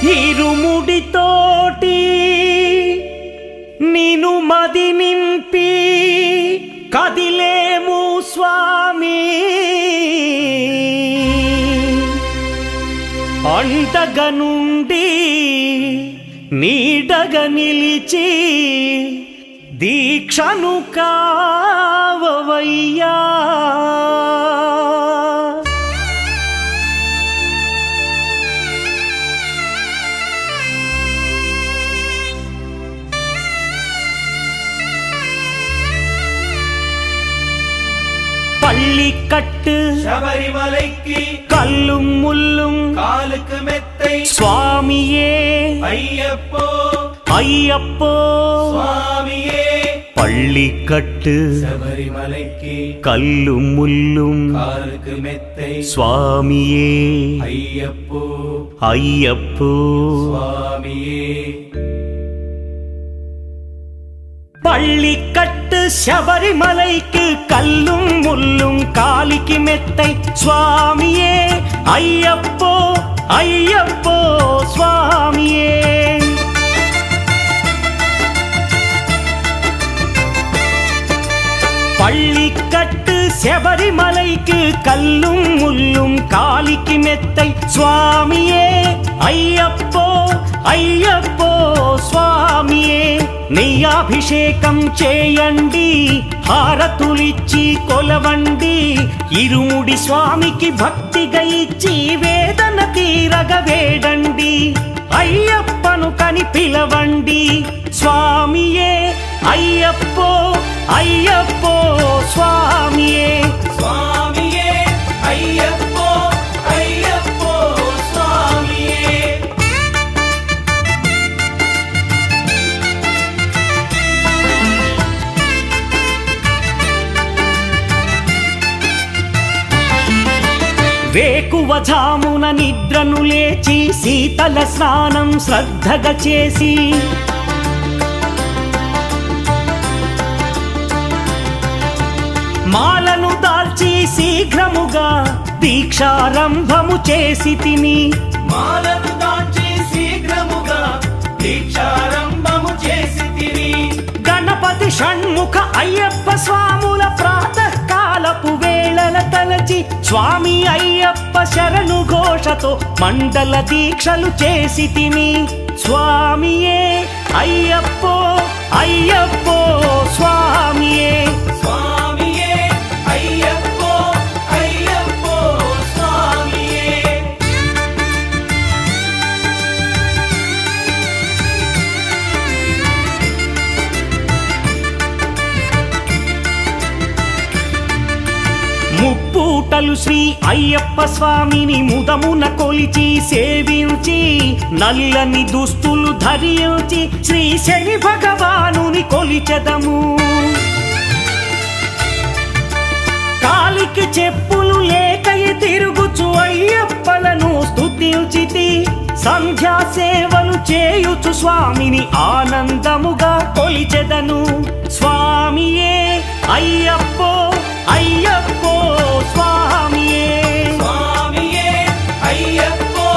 ఇరుముడితోటి నిను మది నింపి కదిలేము స్వామి అండగా నుండి నీడగా నిలిచి దీక్షను కావవయ్యా பள்ளிக்கட்டு சபரிமலைக்கு கல்லும் முள்ளும் காலுக்கு மெத்தை சுவாமியே ஐயப்போ ஐயப்போ சுவாமியே பள்ளிக்கட்டு சபரிமலைக்கு கல்லும் முள்ளும் காலுக்கு மெத்தை சுவாமியே ஐயப்போ ஐயப்போ சுவாமியே பள்ளிக்கட்டு சபரிமலைக்கு கல்லும் முள்ளும் காலிக்கு மெத்தை சுவாமியே ஐயப்போ ஐயப்போ சுவாமியே பள்ளிக்கட்டு சபரிமலைக்கு கல்லும் முள்ளும் காலிக்கு மெத்தை சுவாமியே ஐயப்போ ஐயப்போ சுவாమియే నెయ్యాభిషేకం చేయండి హారతులిచ్చి కొలవండి ఇరుముడి స్వామికి భక్తిగా ఇచ్చి వేదన తీరగ వేడండి అయ్యప్పను కని పిలవండి స్వామియే అయ్యప్పో అయ్యప్పో స్వామియే స్వామియే అయ్యప్పో అయ్యప్పో స్వామియే వేకువజామున నిద్రను లేచి శీతల స్నానం శ్రద్ధగా చేసి మాలను దాల్చి శీఘ్రముగా దీక్షారంభము చేసి తిని మాలను దాల్చి శీఘ్రముగా దీక్షారంభము చేసి తిని గణపతి షణ్ముఖ అయ్యప్ప స్వాముల ప్రాతకాలపు వేళల తలచి స్వామి అయ్యప్ప శరణు ఘోషతో మండల దీక్షలు చేసి తిని స్వామియే అయ్యప్పో అయ్యప్పో స్వామియే స్వామియే అయ్యప్పో అయ్యప్పో స్వామియే ముప్పూటలు శ్రీ అయ్యప్ప స్వామిని ముదమున కొలిచి సేవించి నల్లని దుస్తులు ధరించి శ్రీ శని భగవానుని కొలిచెదము కాలికి చెప్పులు లేకయి తిరుగుచు అయ్యప్పలను స్తుతించితి సంధ్యా సేవలు చేయుచు స్వామిని ఆనందముగా కొలిచెదను స్వామియే అయ్యప్పో అయ్యప్పో స్వామియే స్వామియే అయ్యప్పో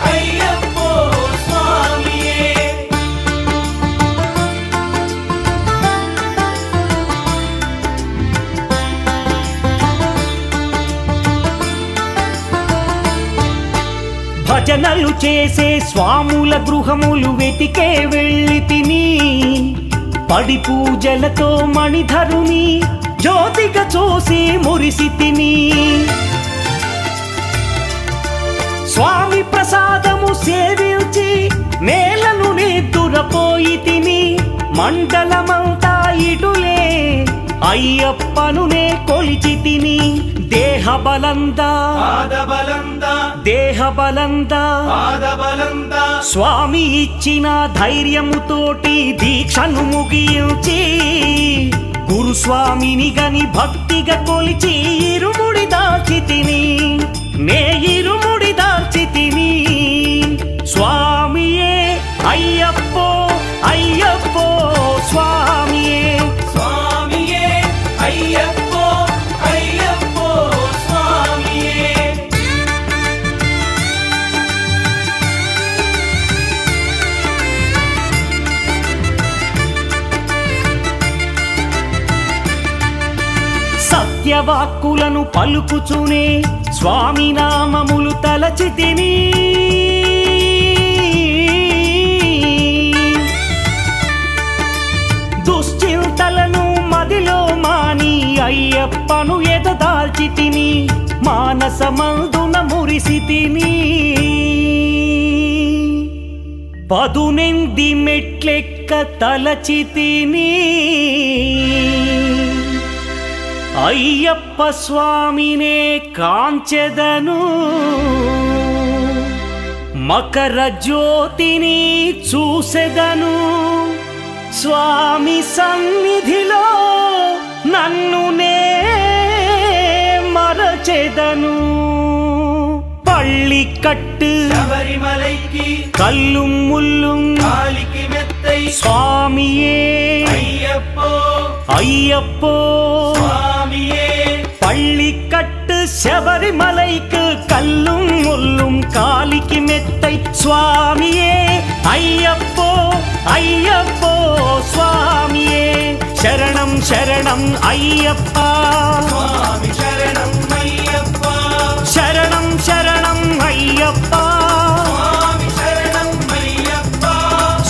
అయ్యప్పో స్వామియే భజనలు చేసే స్వాముల గృహములు వెతికే వెళ్ళి తిని పడి పూజలతో మణిధరుని జ్యోతిగా చూసి మురిసి తిని స్వామి ప్రసాదము సేవించి నేలను నిద్దురపోయి తిని మండలమంతా ఇటులే అయ్యప్పనునే కొలిచి తిని దేహబలందా స్వామి ఇచ్చిన ధైర్యముతోటి దీక్షను ముగించి గురుస్వామిని గని భక్తిగా కొలిచి ఇరుముడి దాల్చి తిని నే ఇరుముడి దాల్చి తిని స్వామియే అయ్యప్పో అయ్యప్పో స్వామియే స్వామియే అయ్యప్పో అయ్యప్పో స్వామియే వాక్కులను పలుకుచునే స్వామి నామములు తలచితిని దుశ్చింతలను మదిలో మాని అయ్యప్పను ఎదదాల్చితిని మానసమందున మురిసితిని పదునెంది మెట్లెక్క తలచితిని అయ్యప్ప స్వామినే కాంచెదను మకర జ్యోతిని చూసెదను స్వామి సన్నిధిలో నన్ను నే మరచెదను పళ్ళికట్టు శబరిమలైకి కల్లుం ముల్లుం కాలికి మెత్తై స్వామియే అయ్యప్పో అయ్యప్పో స్వామియే పళ్ళికట్టు శబరిమలైకు కల్లుం ముల్లుం కాలికి మెత్తై స్వామియే అయ్యప్పో అయ్యప్పో స్వామియే శరణం శరణం అయ్యప్ప స్వామి శరణం అయ్యప్ప శరణం శరణం అయ్యప్ప స్వామి శరణం అయ్యప్ప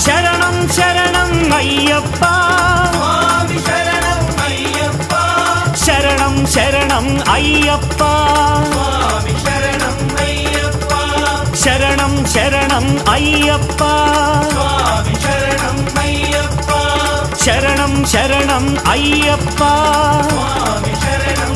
శరణం శరణం అయ్యప్ప స్వామి శరణం అయ్యప్ప శరణం శరణం అయ్యప్ప స్వామి శరణం అయ్యప్ప శరణం శరణం అయ్యప్ప స్వామి శరణం అయ్యప్ప శరణం శరణం అయ్యప్ప స్వామి శరణం